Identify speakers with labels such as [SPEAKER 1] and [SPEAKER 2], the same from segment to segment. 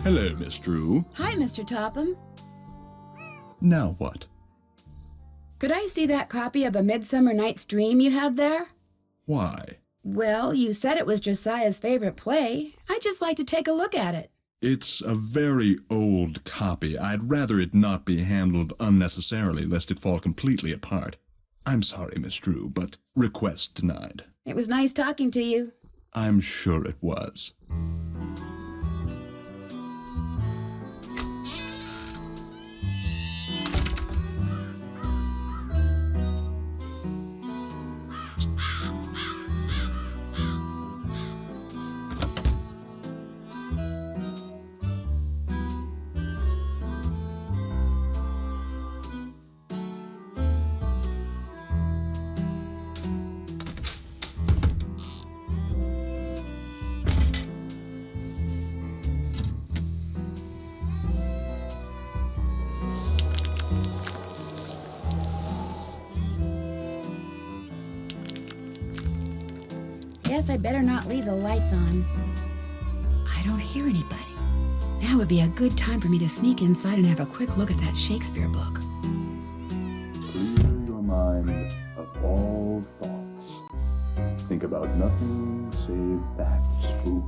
[SPEAKER 1] Hello, Miss Drew.
[SPEAKER 2] Hi, Mr. Topham.
[SPEAKER 1] Now what?
[SPEAKER 2] Could I see that copy of A Midsummer Night's Dream you have there?
[SPEAKER 1] Why?
[SPEAKER 2] Well, you said it was Josiah's favorite play. I'd just like to take a look at it.
[SPEAKER 1] It's a very old copy. I'd rather it not be handled unnecessarily, lest it fall completely apart. I'm sorry, Miss Drew, but request denied.
[SPEAKER 2] It was nice talking to you.
[SPEAKER 1] I'm sure it was.
[SPEAKER 2] Guess I better not leave the lights on. I don't hear anybody. Now would be a good time for me to sneak inside and have a quick look at that Shakespeare book.
[SPEAKER 3] Clear your mind of all thoughts. Think about nothing save facts, food.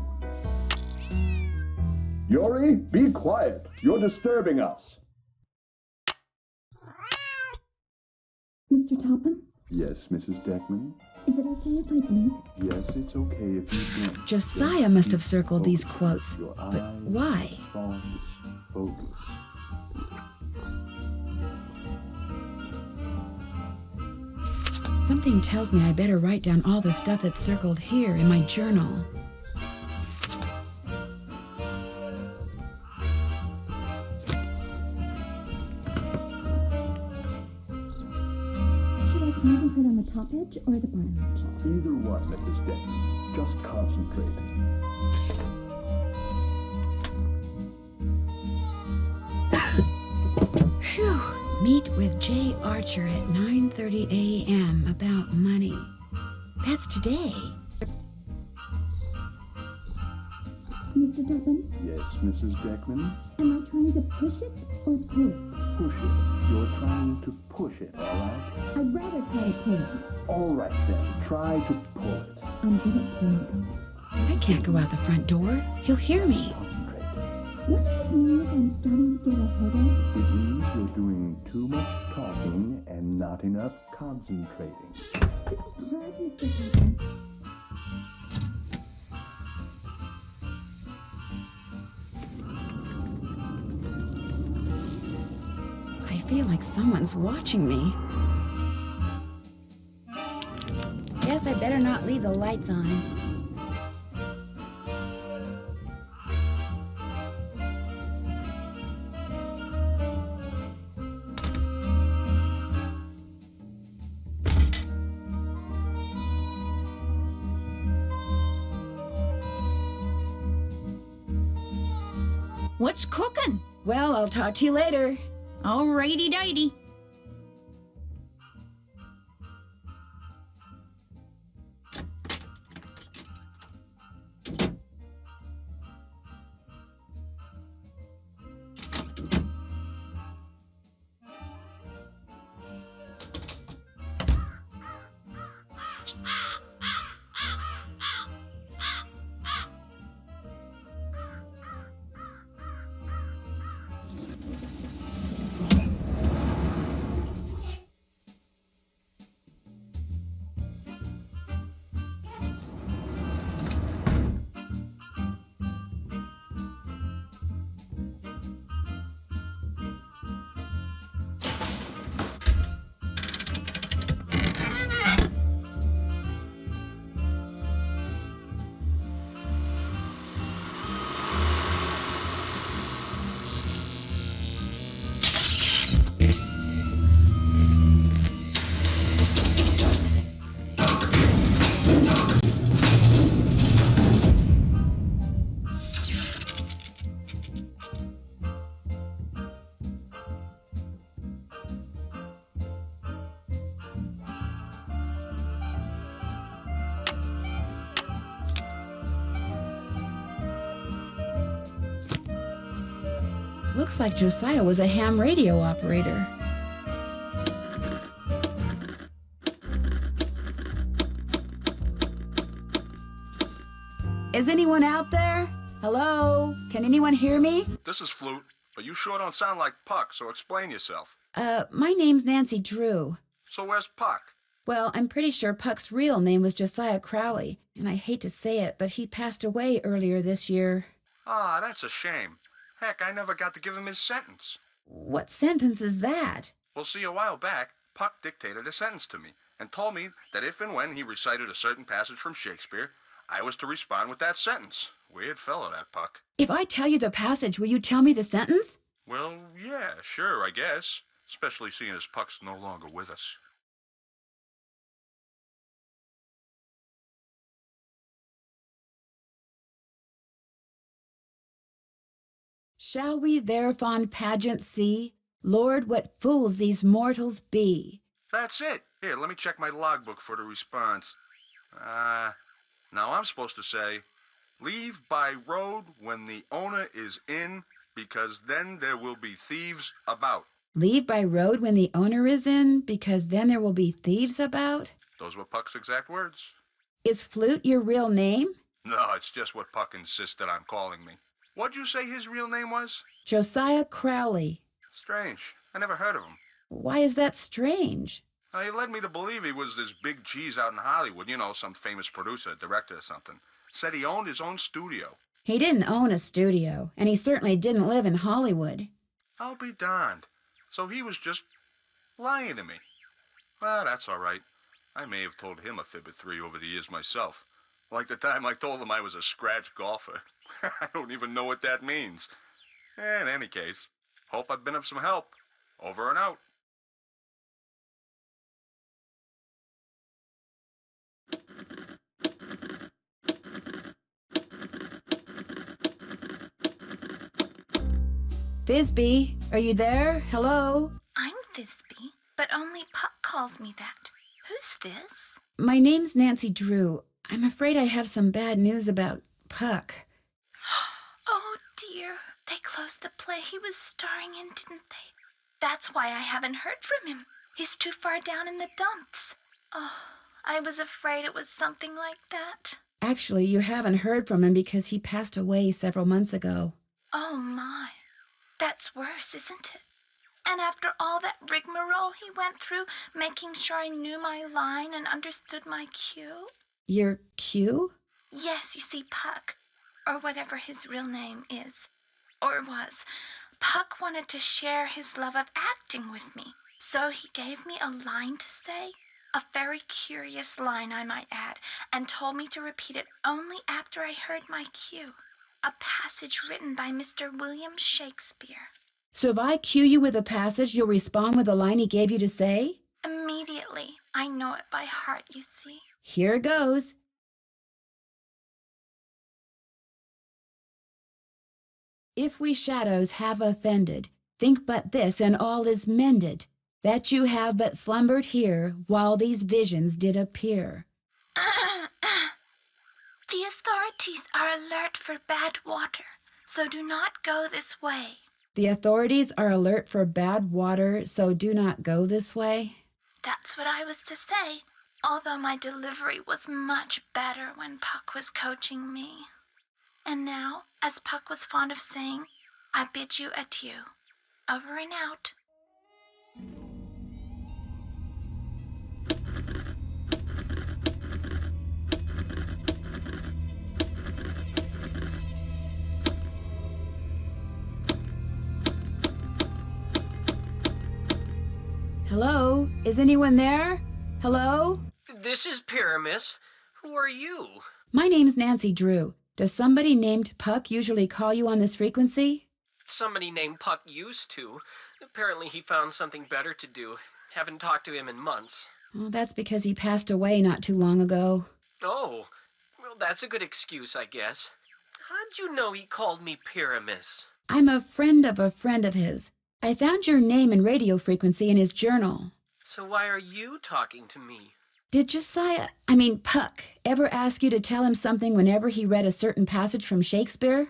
[SPEAKER 3] Yori, be quiet. You're disturbing us.
[SPEAKER 4] Mr. Topham?
[SPEAKER 3] Yes, Mrs. Deckman?
[SPEAKER 4] Is it okay if I blink?
[SPEAKER 3] Yes, it's okay if you blink.
[SPEAKER 2] Josiah must have circled these quotes.
[SPEAKER 3] Your
[SPEAKER 2] But
[SPEAKER 3] eyes,
[SPEAKER 2] why?
[SPEAKER 3] focus.
[SPEAKER 2] Something tells me I better write down all the stuff that's circled here in my journal.
[SPEAKER 4] Concentrate on the top edge or the bottom edge?
[SPEAKER 3] Either one, Mrs. Deckman. Just concentrate.
[SPEAKER 2] Phew! Meet with J. Archer at 9:30 a.m. about money. That's today.
[SPEAKER 4] Mr. Topham,
[SPEAKER 3] Yes, Mrs. Deckman?
[SPEAKER 4] am I trying to push it or pull it?
[SPEAKER 3] Push it. You're trying to push it, all right?
[SPEAKER 4] I'd rather try to pull it.
[SPEAKER 3] All right, then. Try to pull it.
[SPEAKER 4] I'm good at pulling.
[SPEAKER 2] I can't go out the front door. He'll hear me.
[SPEAKER 3] Concentrate.
[SPEAKER 4] What does it mean if I'm starting to get a headache?
[SPEAKER 3] It means you're doing too much talking and not enough concentrating.
[SPEAKER 4] This is hard, Mr. Topham.
[SPEAKER 2] I feel like someone's watching me. Guess I better not leave the lights on.
[SPEAKER 5] What's cooking?
[SPEAKER 2] Well, I'll talk to you later.
[SPEAKER 5] Alrighty-dighty.
[SPEAKER 2] Looks like Josiah was a ham radio operator. Is anyone out there? Hello? Can anyone hear me?
[SPEAKER 6] This is Flute, but you sure don't sound like Puck, so explain yourself.
[SPEAKER 2] My name's Nancy Drew.
[SPEAKER 6] So where's Puck?
[SPEAKER 2] Well, I'm pretty sure Puck's real name was Josiah Crowley, and I hate to say it, but he passed away earlier this year.
[SPEAKER 6] Ah, that's a shame. Heck, I never got to give him his sentence.
[SPEAKER 2] What sentence is that?
[SPEAKER 6] Well, see, a while back, Puck dictated a sentence to me and told me that if and when he recited a certain passage from Shakespeare, I was to respond with that sentence. Weird fellow, that Puck.
[SPEAKER 2] If I tell you the passage, will you tell me the sentence?
[SPEAKER 6] Well, yeah, sure, I guess. Especially seeing as Puck's no longer with us.
[SPEAKER 2] Shall we their fond pageant see? Lord, what fools these mortals be!
[SPEAKER 6] That's it. Here, let me check my logbook for the response. Now I'm supposed to say, leave by road when the owner is in, because then there will be thieves about.
[SPEAKER 2] Leave by road when the owner is in, because then there will be thieves about?
[SPEAKER 6] Those were Puck's exact words.
[SPEAKER 2] Is Flute your real name?
[SPEAKER 6] No, it's just what Puck insisted on calling me. What'd you say his real name was?
[SPEAKER 2] Josiah Crowley.
[SPEAKER 6] Strange. I never heard of him.
[SPEAKER 2] Why is that strange?
[SPEAKER 6] He led me to believe he was this big cheese out in Hollywood, you know, some famous producer, director or something. Said he owned his own studio.
[SPEAKER 2] He didn't own a studio, and he certainly didn't live in Hollywood.
[SPEAKER 6] I'll be darned. So he was just lying to me. Well, that's all right. I may have told him a fib or three over the years myself. Like the time I told him I was a scratch golfer. I don't even know what that means. In any case, hope I've been of some help. Over and out.
[SPEAKER 2] Thisbe, are you there? Hello?
[SPEAKER 5] I'm Thisbe, but only Puck calls me that. Who's this?
[SPEAKER 2] My name's Nancy Drew. I'm afraid I have some bad news about Puck.
[SPEAKER 5] Oh, dear. They closed the play he was starring in, didn't they? That's why I haven't heard from him. He's too far down in the dumps. Oh, I was afraid it was something like that.
[SPEAKER 2] Actually, you haven't heard from him because he passed away several months ago.
[SPEAKER 5] Oh, my. That's worse, isn't it? And after all that rigmarole he went through, making sure I knew my line and understood my cue?
[SPEAKER 2] Your cue?
[SPEAKER 5] Yes, you see, Puck, or whatever his real name is, or was, Puck wanted to share his love of acting with me. So he gave me a line to say, a very curious line, I might add, and told me to repeat it only after I heard my cue. A passage written by Mr. William Shakespeare.
[SPEAKER 2] So if I cue you with a passage, you'll respond with the line he gave you to say?
[SPEAKER 5] Immediately. I know it by heart, you see.
[SPEAKER 2] Here goes. If we shadows have offended, think but this, and all is mended, that you have but slumbered here while these visions did appear.
[SPEAKER 5] The authorities are alert for bad water, so do not go this way.
[SPEAKER 2] The authorities are alert for bad water, so do not go this way.
[SPEAKER 5] That's what I was to say, although my delivery was much better when Puck was coaching me. And now, as Puck was fond of saying, I bid you adieu. Over and out.
[SPEAKER 2] Hello? Is anyone there? Hello?
[SPEAKER 7] This is Pyramus. Who are you?
[SPEAKER 2] My name's Nancy Drew. Does somebody named Puck usually call you on this frequency?
[SPEAKER 7] Somebody named Puck used to. Apparently he found something better to do. Haven't talked to him in months.
[SPEAKER 2] Well, that's because he passed away not too long ago.
[SPEAKER 7] Oh, well, that's a good excuse, I guess. How'd you know he called me Pyramus?
[SPEAKER 2] I'm a friend of his. I found your name and radio frequency in his journal.
[SPEAKER 7] So why are you talking to me?
[SPEAKER 2] Did Puck, ever ask you to tell him something whenever he read a certain passage from Shakespeare?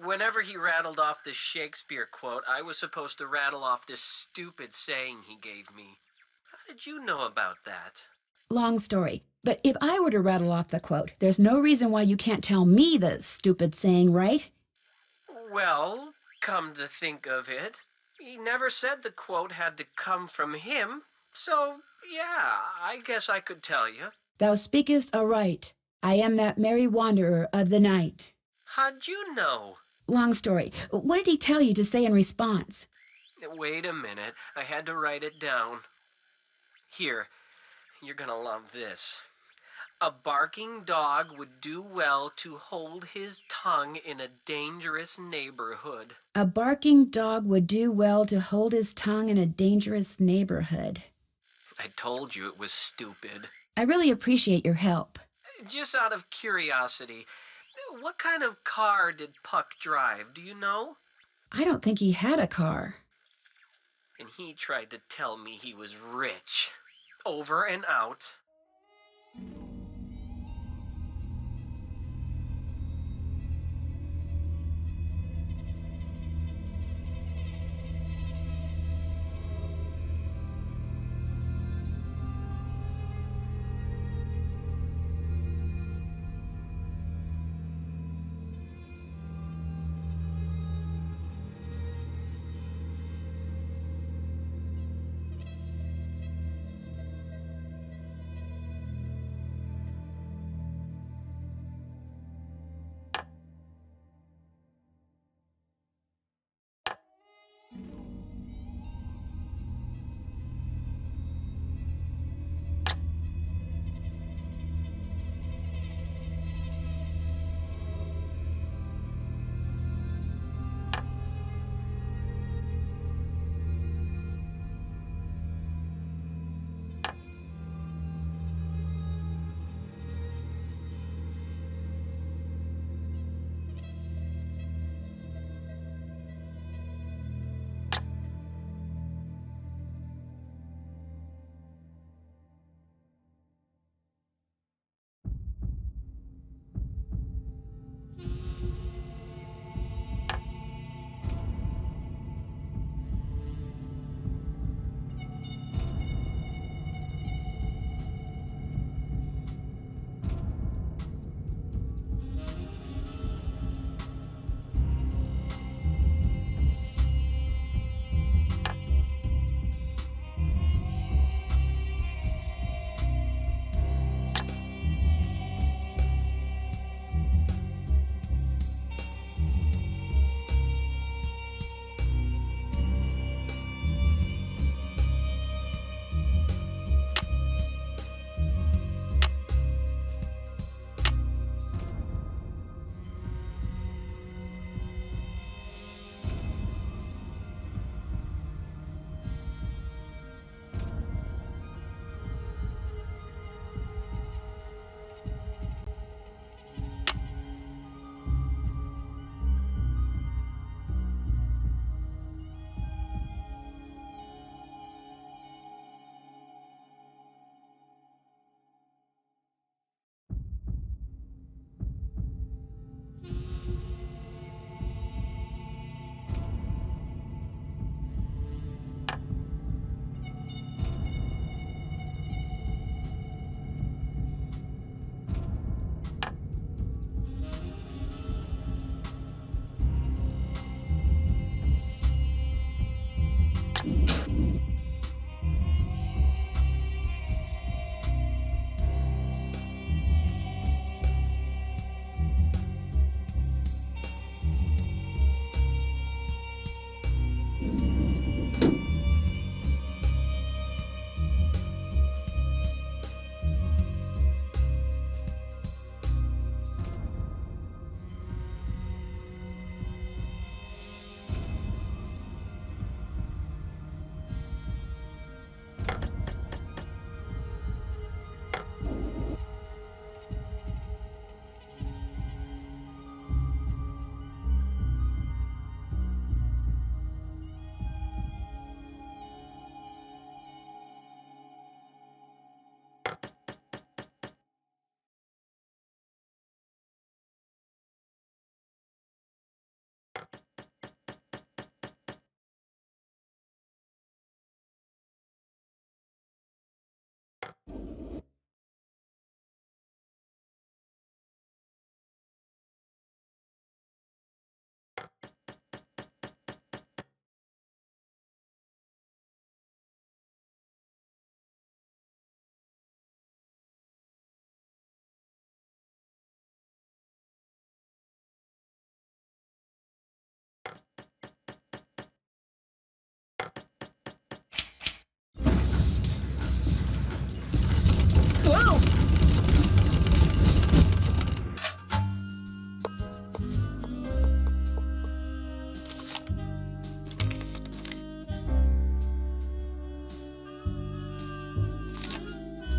[SPEAKER 7] Whenever he rattled off this Shakespeare quote, I was supposed to rattle off this stupid saying he gave me. How did you know about that?
[SPEAKER 2] Long story. But if I were to rattle off the quote, there's no reason why you can't tell me the stupid saying, right?
[SPEAKER 7] Well, come to think of it, he never said the quote had to come from him, so yeah, I guess I could tell you.
[SPEAKER 2] Thou speakest aright. I am that merry wanderer of the night.
[SPEAKER 7] How'd you know?
[SPEAKER 2] Long story. What did he tell you to say in response?
[SPEAKER 7] Wait a minute, I had to write it down. Here, you're gonna love this. A barking dog would do well to hold his tongue in a dangerous neighborhood.
[SPEAKER 2] A barking dog would do well to hold his tongue in a dangerous neighborhood.
[SPEAKER 7] I told you it was stupid.
[SPEAKER 2] I really appreciate your help.
[SPEAKER 7] Just out of curiosity, what kind of car did Puck drive, do you know?
[SPEAKER 2] I don't think he had a car.
[SPEAKER 7] And he tried to tell me he was rich. Over and out.
[SPEAKER 2] Whoa!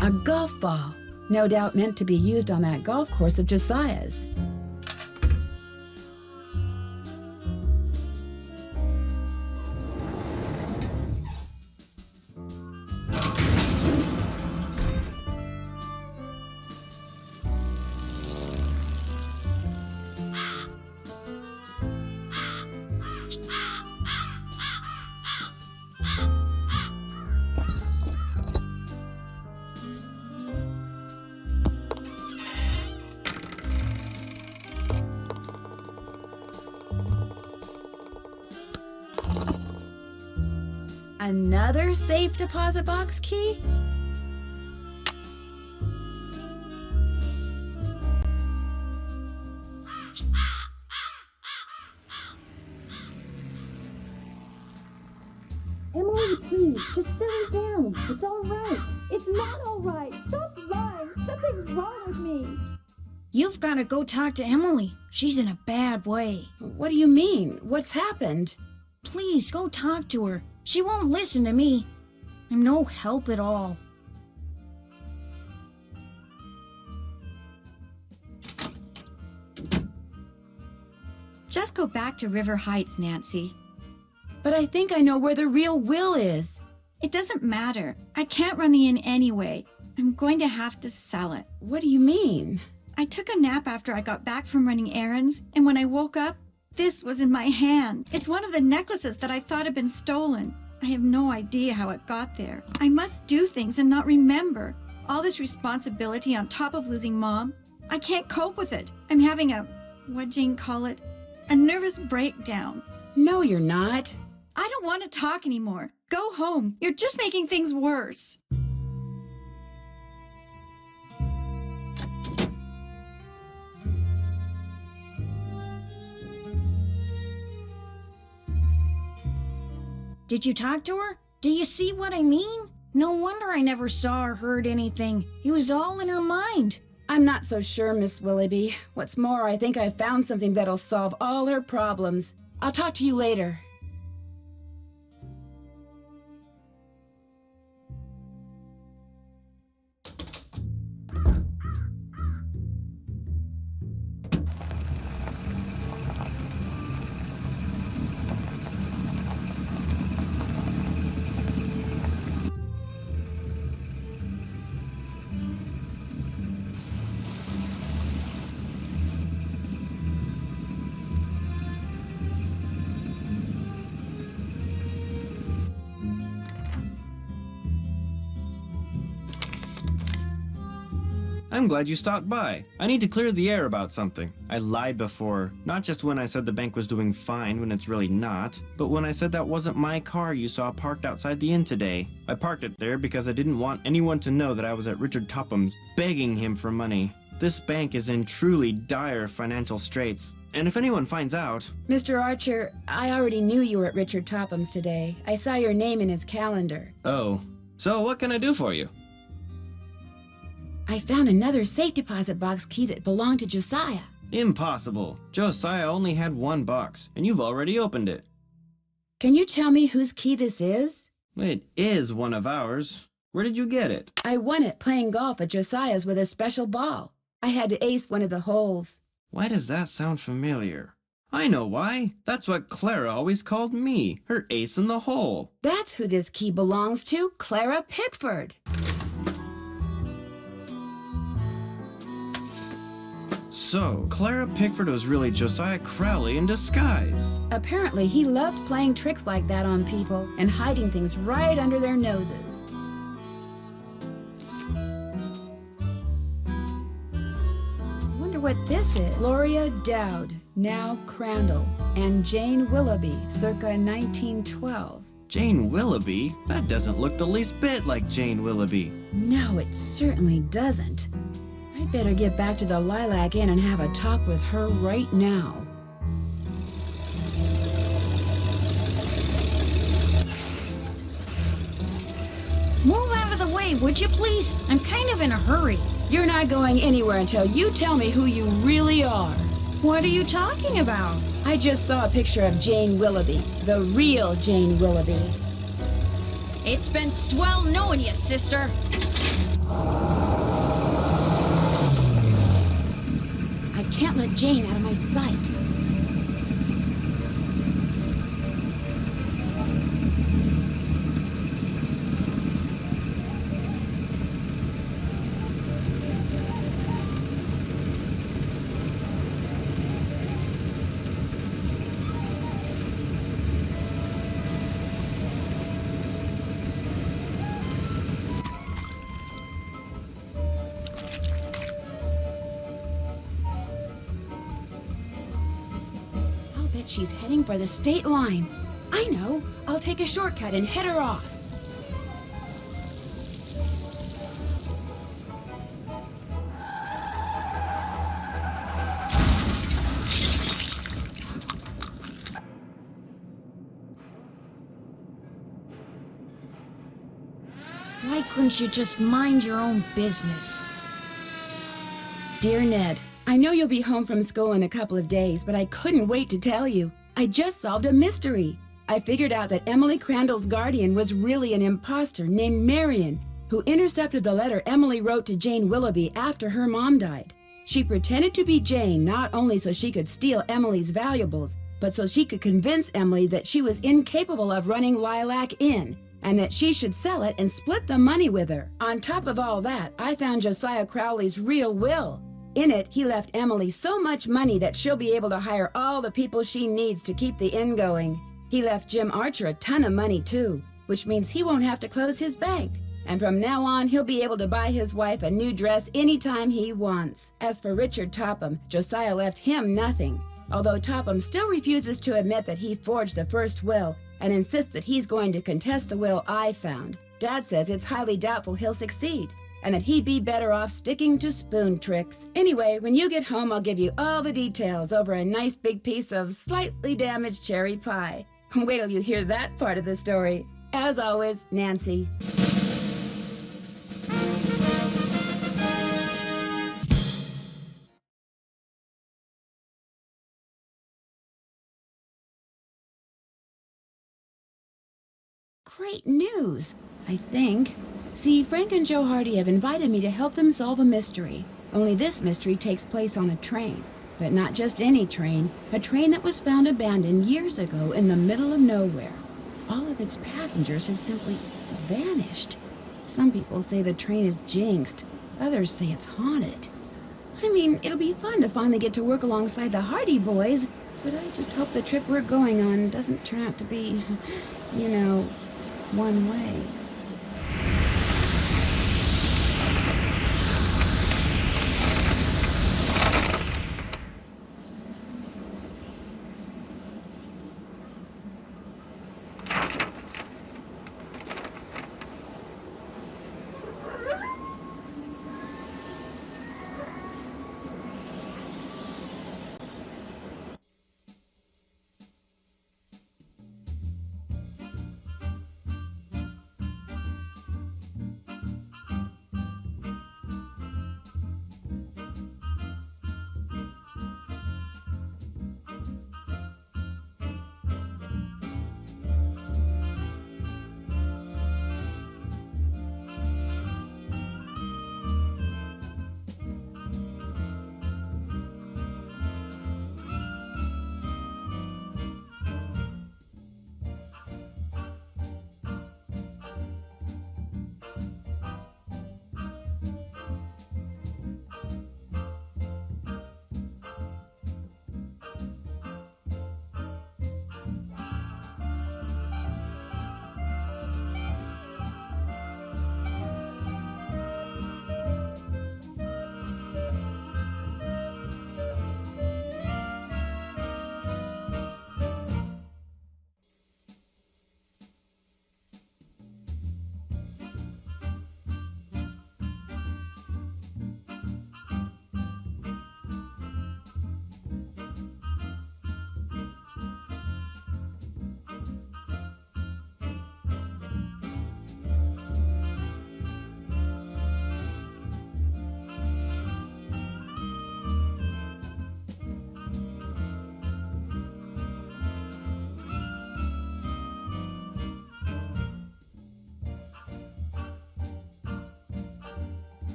[SPEAKER 2] A golf ball, no doubt meant to be used on that golf course of Josiah's. Another safe deposit box key?
[SPEAKER 4] Emily, please, just settle down. It's all right. It's not all right. Stop lying. Something's wrong with me.
[SPEAKER 8] You've got to go talk to Emily. She's in a bad way.
[SPEAKER 2] What do you mean? What's happened?
[SPEAKER 8] Please, go talk to her. She won't listen to me. I'm no help at all.
[SPEAKER 9] Just go back to River Heights, Nancy.
[SPEAKER 2] But I think I know where the real Will is.
[SPEAKER 9] It doesn't matter. I can't run the inn anyway. I'm going to have to sell it.
[SPEAKER 2] What do you mean?
[SPEAKER 9] I took a nap after I got back from running errands, and when I woke up, this was in my hand. It's one of the necklaces that I thought had been stolen. I have no idea how it got there. I must do things and not remember. All this responsibility on top of losing Mom. I can't cope with it. I'm having what'd Jane call it? A nervous breakdown.
[SPEAKER 2] No, you're not.
[SPEAKER 9] I don't want to talk anymore. Go home. You're just making things worse.
[SPEAKER 8] Did you talk to her? Do you see what I mean? No wonder I never saw or heard anything. It was all in her mind.
[SPEAKER 2] I'm not so sure, Miss Willoughby. What's more, I think I've found something that'll solve all her problems. I'll talk to you later.
[SPEAKER 10] I'm glad you stopped by. I need to clear the air about something. I lied before, not just when I said the bank was doing fine when it's really not, but when I said that wasn't my car you saw parked outside the inn today. I parked it there because I didn't want anyone to know that I was at Richard Topham's begging him for money. This bank is in truly dire financial straits, and if anyone finds out...
[SPEAKER 2] Mr. Archer, I already knew you were at Richard Topham's today. I saw your name in his calendar.
[SPEAKER 10] Oh, so what can I do for you?
[SPEAKER 2] I found another safe deposit box key that belonged to Josiah.
[SPEAKER 10] Impossible. Josiah only had one box, and you've already opened it.
[SPEAKER 2] Can you tell me whose key this is?
[SPEAKER 10] It is one of ours. Where did you get it?
[SPEAKER 2] I won it playing golf at Josiah's with a special ball. I had to ace one of the holes.
[SPEAKER 10] Why does that sound familiar? I know why. That's what Clara always called me, her ace in the hole.
[SPEAKER 2] That's who this key belongs to, Clara Pickford.
[SPEAKER 10] So, Clara Pickford was really Josiah Crowley in disguise.
[SPEAKER 2] Apparently, he loved playing tricks like that on people and hiding things right under their noses. what this is. Gloria Dowd, now Crandall, and Jane Willoughby, circa 1912.
[SPEAKER 10] Jane Willoughby? That doesn't look the least bit like Jane Willoughby.
[SPEAKER 2] No, it certainly doesn't. I'd better get back to the Lilac Inn and have a talk with her right now.
[SPEAKER 8] Move out of the way, would you please? I'm kind of in a hurry.
[SPEAKER 2] You're not going anywhere until you tell me who you really are.
[SPEAKER 8] What are you talking about?
[SPEAKER 2] I just saw a picture of Jane Willoughby, the real Jane Willoughby.
[SPEAKER 8] It's been swell knowing you, sister.
[SPEAKER 2] I can't let Jane out of my sight. She's heading for the state line. I know. I'll take a shortcut and head her off.
[SPEAKER 8] Why couldn't you just mind your own business?
[SPEAKER 2] Dear Ned, I know you'll be home from school in a couple of days, but I couldn't wait to tell you. I just solved a mystery. I figured out that Emily Crandall's guardian was really an imposter named Marion, who intercepted the letter Emily wrote to Jane Willoughby after her mom died. She pretended to be Jane not only so she could steal Emily's valuables, but so she could convince Emily that she was incapable of running Lilac Inn, and that she should sell it and split the money with her. On top of all that, I found Josiah Crowley's real will. In it, he left Emily so much money that she'll be able to hire all the people she needs to keep the inn going. He left Jim Archer a ton of money too, which means he won't have to close his bank. And from now on, he'll be able to buy his wife a new dress anytime he wants. As for Richard Topham, Josiah left him nothing. Although Topham still refuses to admit that he forged the first will and insists that he's going to contest the will I found. Dad says it's highly doubtful he'll succeed, and that he'd be better off sticking to spoon tricks. Anyway, when you get home, I'll give you all the details over a nice big piece of slightly damaged cherry pie. Wait till you hear that part of the story. As always, Nancy. Great news, I think. See, Frank and Joe Hardy have invited me to help them solve a mystery. Only this mystery takes place on a train. But not just any train. A train that was found abandoned years ago in the middle of nowhere. All of its passengers had simply vanished. Some people say the train is jinxed. Others say it's haunted. I mean, it'll be fun to finally get to work alongside the Hardy boys. But I just hope the trip we're going on doesn't turn out to be, you know, one way.